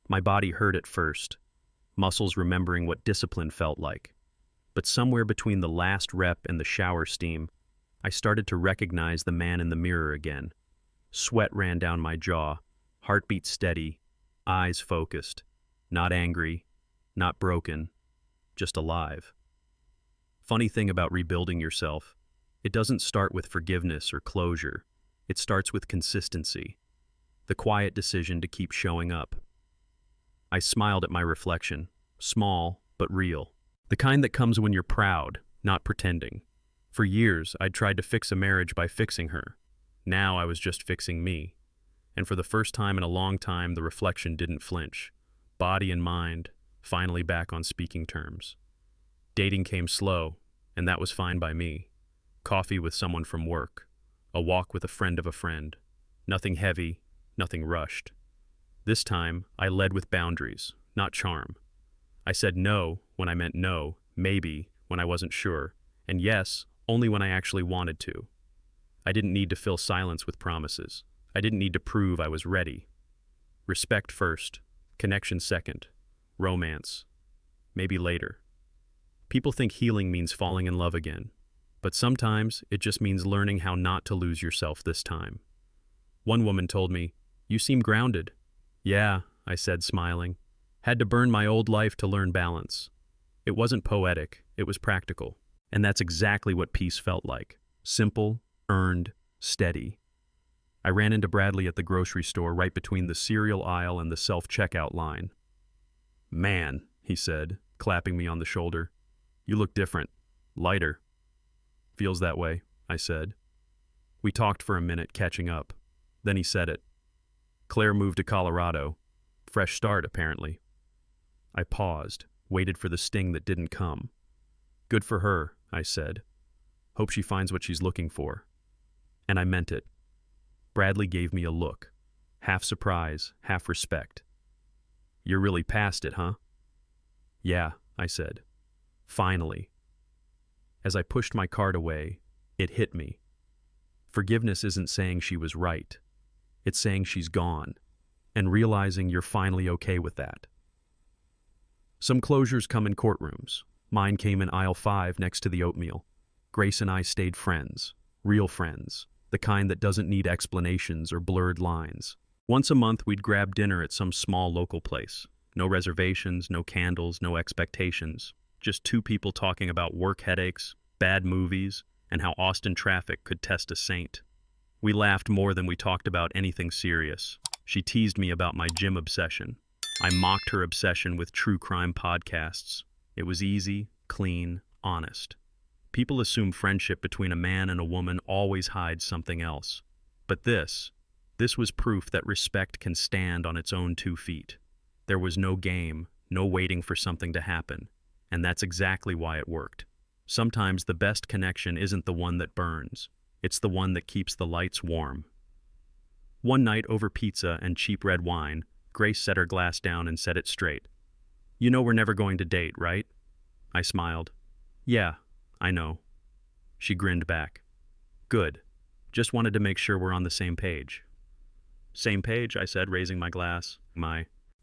My body hurt at first, muscles remembering what discipline felt like. But somewhere between the last rep and the shower steam, I started to recognize the man in the mirror again. Sweat ran down my jaw, heartbeat steady, eyes focused, not angry, not broken, just alive. Funny thing about rebuilding yourself, it doesn't start with forgiveness or closure. It starts with consistency, the quiet decision to keep showing up. I smiled at my reflection, small but real. The kind that comes when you're proud, not pretending. For years, I'd tried to fix a marriage by fixing her. Now I was just fixing me. And for the first time in a long time, the reflection didn't flinch. Body and mind, finally back on speaking terms. Dating came slow, and that was fine by me. Coffee with someone from work. A walk with a friend of a friend. Nothing heavy, nothing rushed. This time, I led with boundaries, not charm. I said no when I meant no, maybe when I wasn't sure, and yes, only when I actually wanted to. I didn't need to fill silence with promises. I didn't need to prove I was ready. Respect first, connection second, romance, maybe later. People think healing means falling in love again, but sometimes it just means learning how not to lose yourself this time. One woman told me, "You seem grounded." "Yeah," I said, smiling. Had to burn my old life to learn balance. It wasn't poetic, it was practical. And that's exactly what peace felt like. Simple, earned, steady. I ran into Bradley at the grocery store right between the cereal aisle and the self-checkout line. "Man," he said, clapping me on the shoulder. "You look different. Lighter." "Feels that way," I said. We talked for a minute, catching up. Then he said it. "Claire moved to Colorado. Fresh start, apparently." I paused, waited for the sting that didn't come. "Good for her," I said. "Hope she finds what she's looking for." And I meant it. Bradley gave me a look, half surprise, half respect. "You're really past it, huh?" "Yeah," I said. "Finally." As I pushed my cart away, it hit me. Forgiveness isn't saying she was right. It's saying she's gone, and realizing you're finally okay with that. Some closures come in courtrooms. Mine came in aisle 5 next to the oatmeal. Grace and I stayed friends, real friends, the kind that doesn't need explanations or blurred lines. Once a month, we'd grab dinner at some small local place. No reservations, no candles, no expectations. Just two people talking about work headaches, bad movies, and how Austin traffic could test a saint. We laughed more than we talked about anything serious. She teased me about my gym obsession. I mocked her obsession with true crime podcasts. It was easy, clean, honest. People assume friendship between a man and a woman always hides something else. But this was proof that respect can stand on its own 2 feet. There was no game, no waiting for something to happen. And that's exactly why it worked. Sometimes the best connection isn't the one that burns. It's the one that keeps the lights warm. One night over pizza and cheap red wine, Grace set her glass down and set it straight. "You know we're never going to date, right?" I smiled. "Yeah, I know." She grinned back. "Good. Just wanted to make sure we're on the same page." "Same page," I said, raising my glass.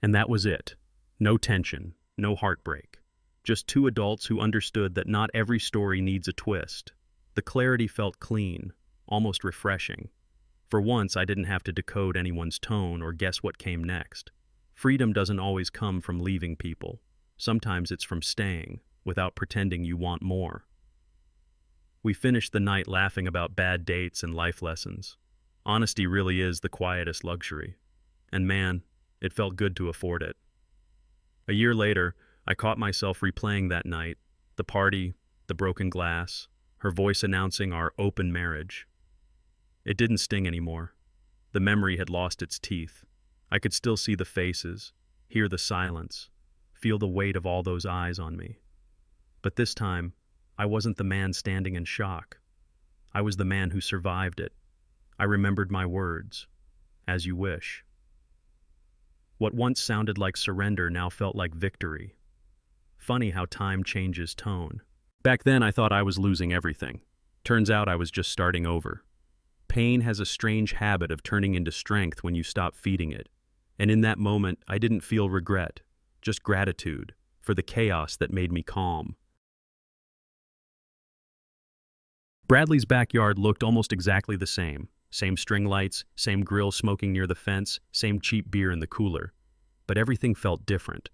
And that was it. No tension, no heartbreak. Just two adults who understood that not every story needs a twist. The clarity felt clean, almost refreshing. For once, I didn't have to decode anyone's tone or guess what came next. Freedom doesn't always come from leaving people. Sometimes it's from staying, without pretending you want more. We finished the night laughing about bad dates and life lessons. Honesty really is the quietest luxury. And man, it felt good to afford it. A year later, I caught myself replaying that night, the party, the broken glass, her voice announcing our open marriage. It didn't sting anymore. The memory had lost its teeth. I could still see the faces, hear the silence, feel the weight of all those eyes on me. But this time, I wasn't the man standing in shock. I was the man who survived it. I remembered my words, "As you wish." What once sounded like surrender now felt like victory. Funny how time changes tone. Back then I thought I was losing everything. Turns out I was just starting over. Pain has a strange habit of turning into strength when you stop feeding it. And in that moment, I didn't feel regret, just gratitude for the chaos that made me calm. Bradley's backyard looked almost exactly the same. Same string lights, same grill smoking near the fence, same cheap beer in the cooler. But everything felt different.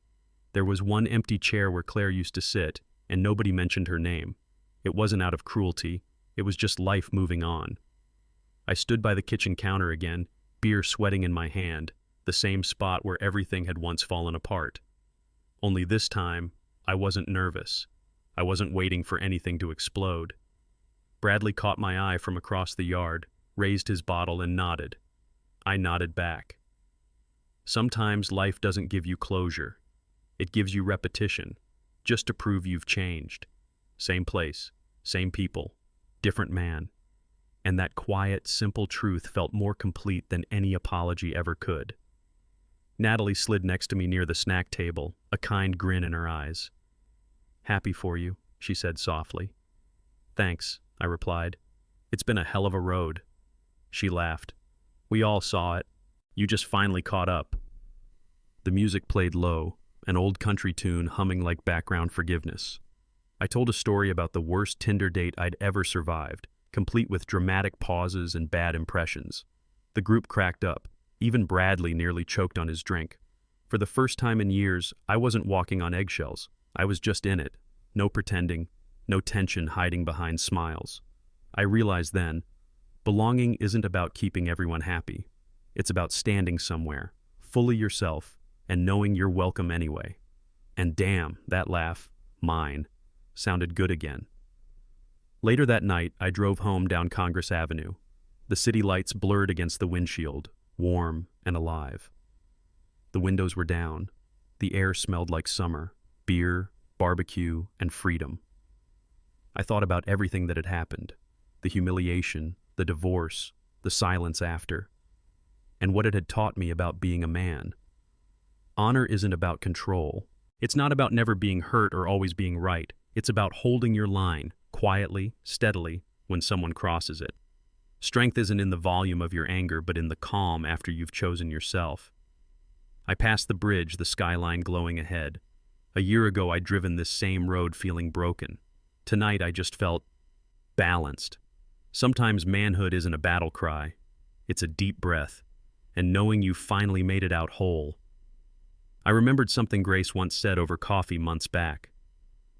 There was one empty chair where Claire used to sit, and nobody mentioned her name. It wasn't out of cruelty. It was just life moving on. I stood by the kitchen counter again, beer sweating in my hand, the same spot where everything had once fallen apart. Only this time, I wasn't nervous. I wasn't waiting for anything to explode. Bradley caught my eye from across the yard, raised his bottle and nodded. I nodded back. Sometimes life doesn't give you closure. It gives you repetition, just to prove you've changed. Same place, same people, different man. And that quiet, simple truth felt more complete than any apology ever could. Natalie slid next to me near the snack table, a kind grin in her eyes. "Happy for you," she said softly. "Thanks," I replied. "It's been a hell of a road." She laughed. "We all saw it. You just finally caught up." The music played low, an old country tune humming like background forgiveness. I told a story about the worst Tinder date I'd ever survived, complete with dramatic pauses and bad impressions. The group cracked up. Even Bradley nearly choked on his drink. For the first time in years, I wasn't walking on eggshells. I was just in it. No pretending, no tension hiding behind smiles. I realized then, belonging isn't about keeping everyone happy. It's about standing somewhere, fully yourself, and knowing you're welcome anyway. And damn, that laugh, mine, sounded good again. Later that night, I drove home down Congress Avenue. The city lights blurred against the windshield, warm and alive. The windows were down. The air smelled like summer, beer, barbecue, and freedom. I thought about everything that had happened, the humiliation, the divorce, the silence after, and what it had taught me about being a man. Honor isn't about control. It's not about never being hurt or always being right. It's about holding your line, quietly, steadily, when someone crosses it. Strength isn't in the volume of your anger, but in the calm after you've chosen yourself. I passed the bridge, the skyline glowing ahead. A year ago, I'd driven this same road feeling broken. Tonight, I just felt balanced. Sometimes manhood isn't a battle cry. It's a deep breath, and knowing you finally made it out whole. I remembered something Grace once said over coffee months back.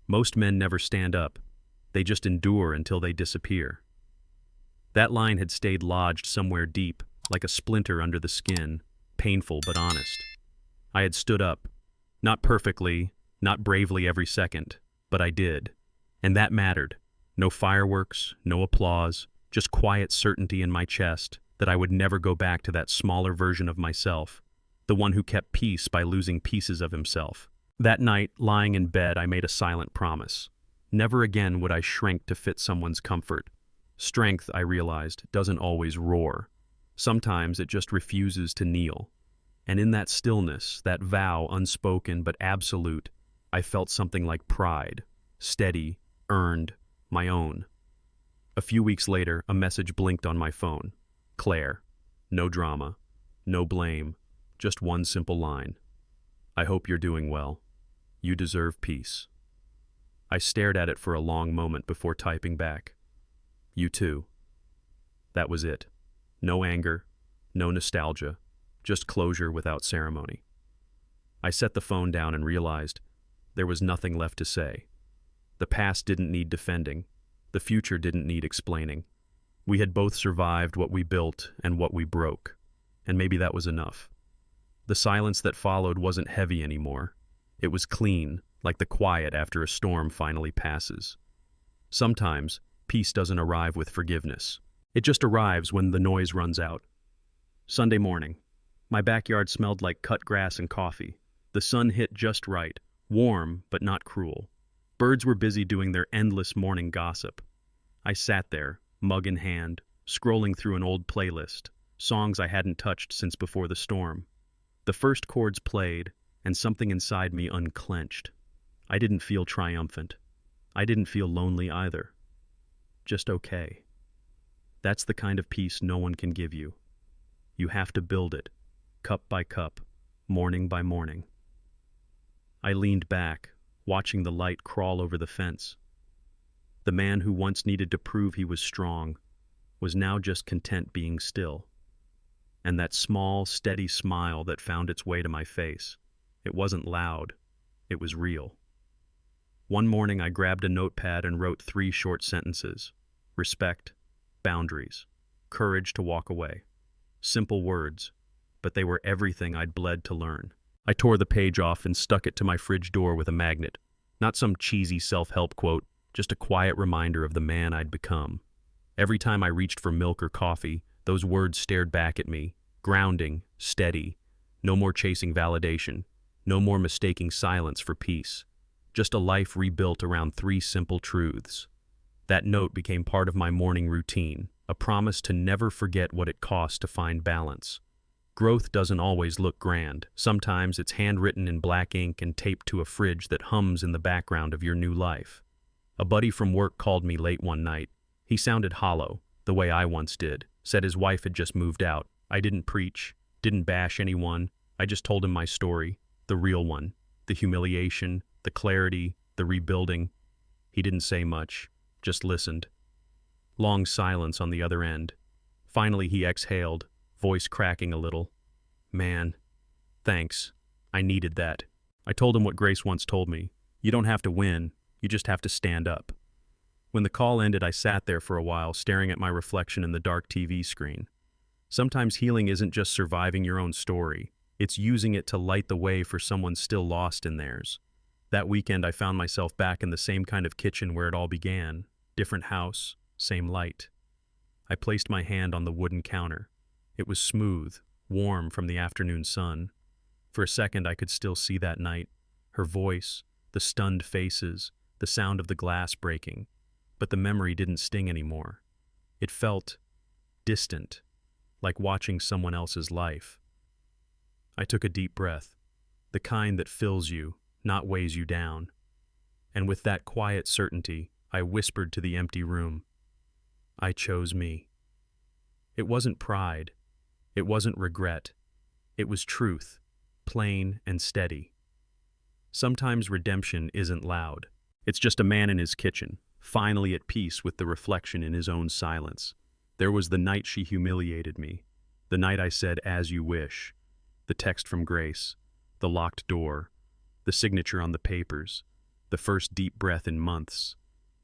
Most men never stand up. They just endure until they disappear. That line had stayed lodged somewhere deep, like a splinter under the skin, painful but honest. I had stood up. Not perfectly, not bravely every second, but I did. And that mattered. No fireworks, no applause, just quiet certainty in my chest that I would never go back to that smaller version of myself, the one who kept peace by losing pieces of himself. That night, lying in bed, I made a silent promise. Never again would I shrink to fit someone's comfort. Strength, I realized, doesn't always roar. Sometimes it just refuses to kneel. And in that stillness, that vow unspoken but absolute, I felt something like pride, steady, earned, my own. A few weeks later, a message blinked on my phone. Claire. No drama. No blame. Just one simple line. I hope you're doing well. You deserve peace. I stared at it for a long moment before typing back. You too. That was it. No anger, no nostalgia, just closure without ceremony. I set the phone down and realized there was nothing left to say. The past didn't need defending. The future didn't need explaining. We had both survived what we built and what we broke, and maybe that was enough. The silence that followed wasn't heavy anymore. It was clean, like the quiet after a storm finally passes. Sometimes, peace doesn't arrive with forgiveness. It just arrives when the noise runs out. Sunday morning. My backyard smelled like cut grass and coffee. The sun hit just right, warm but not cruel. Birds were busy doing their endless morning gossip. I sat there, mug in hand, scrolling through an old playlist, songs I hadn't touched since before the storm. The first chords played, and something inside me unclenched. I didn't feel triumphant. I didn't feel lonely either. Just okay. That's the kind of peace no one can give you. You have to build it, cup by cup, morning by morning. I leaned back, watching the light crawl over the fence. The man who once needed to prove he was strong was now just content being still. And that small, steady smile that found its way to my face, it wasn't loud, it was real. One morning I grabbed a notepad and wrote 3 short sentences. Respect, boundaries, courage to walk away. Simple words, but they were everything I'd bled to learn. I tore the page off and stuck it to my fridge door with a magnet. Not some cheesy self-help quote, just a quiet reminder of the man I'd become. Every time I reached for milk or coffee, those words stared back at me, grounding, steady. No more chasing validation, no more mistaking silence for peace. Just a life rebuilt around 3 simple truths. That note became part of my morning routine, a promise to never forget what it costs to find balance. Growth doesn't always look grand. Sometimes it's handwritten in black ink and taped to a fridge that hums in the background of your new life. A buddy from work called me late one night. He sounded hollow, the way I once did. Said his wife had just moved out. I didn't preach, didn't bash anyone. I just told him my story, the real one. The humiliation, the clarity, the rebuilding. He didn't say much, just listened. Long silence on the other end. Finally he exhaled, voice cracking a little. Man, thanks. I needed that. I told him what Grace once told me. You don't have to win, you just have to stand up. When the call ended, I sat there for a while, staring at my reflection in the dark TV screen. Sometimes healing isn't just surviving your own story. It's using it to light the way for someone still lost in theirs. That weekend, I found myself back in the same kind of kitchen where it all began. Different house, same light. I placed my hand on the wooden counter. It was smooth, warm from the afternoon sun. For a second, I could still see that night. Her voice, the stunned faces, the sound of the glass breaking. But the memory didn't sting anymore. It felt distant, like watching someone else's life. I took a deep breath, the kind that fills you, not weighs you down. And with that quiet certainty, I whispered to the empty room, I chose me. It wasn't pride. It wasn't regret. It was truth, plain and steady. Sometimes redemption isn't loud. It's just a man in his kitchen, finally at peace with the reflection in his own silence. There was the night she humiliated me, the night I said, as you wish, the text from Grace, the locked door, the signature on the papers, the first deep breath in months.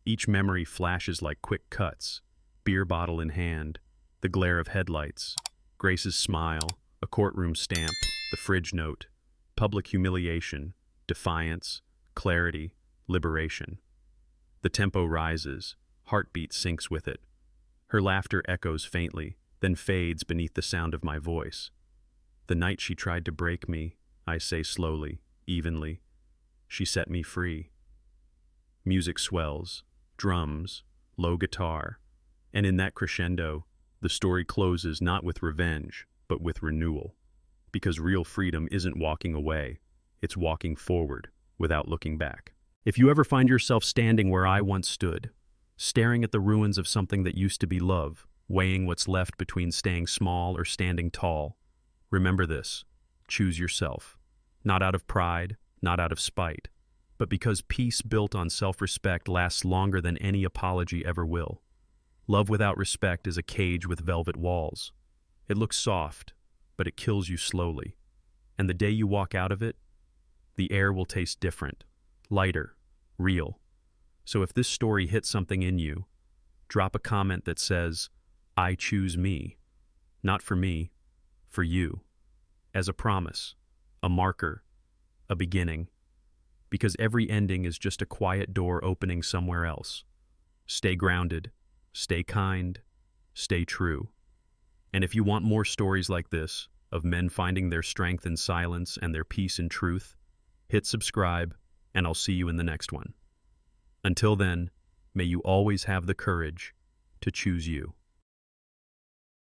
Each memory flashes like quick cuts, beer bottle in hand, the glare of headlights, Grace's smile, a courtroom stamp, the fridge note, public humiliation, defiance, clarity, liberation. The tempo rises, heartbeat syncs with it. Her laughter echoes faintly, then fades beneath the sound of my voice. The night she tried to break me, I say slowly, evenly, she set me free. Music swells, drums, low guitar, and in that crescendo, the story closes not with revenge, but with renewal. Because real freedom isn't walking away, it's walking forward without looking back. If you ever find yourself standing where I once stood, staring at the ruins of something that used to be love, weighing what's left between staying small or standing tall, remember this: choose yourself. Not out of pride, not out of spite, but because peace built on self-respect lasts longer than any apology ever will. Love without respect is a cage with velvet walls. It looks soft, but it kills you slowly. And the day you walk out of it, the air will taste different, lighter, real. So if this story hits something in you, drop a comment that says, "I choose me." Not for me, for you. As a promise, a marker, a beginning. Because every ending is just a quiet door opening somewhere else. Stay grounded, stay kind, stay true. And if you want more stories like this, of men finding their strength in silence and their peace in truth, hit subscribe, and I'll see you in the next one. Until then, may you always have the courage to choose you.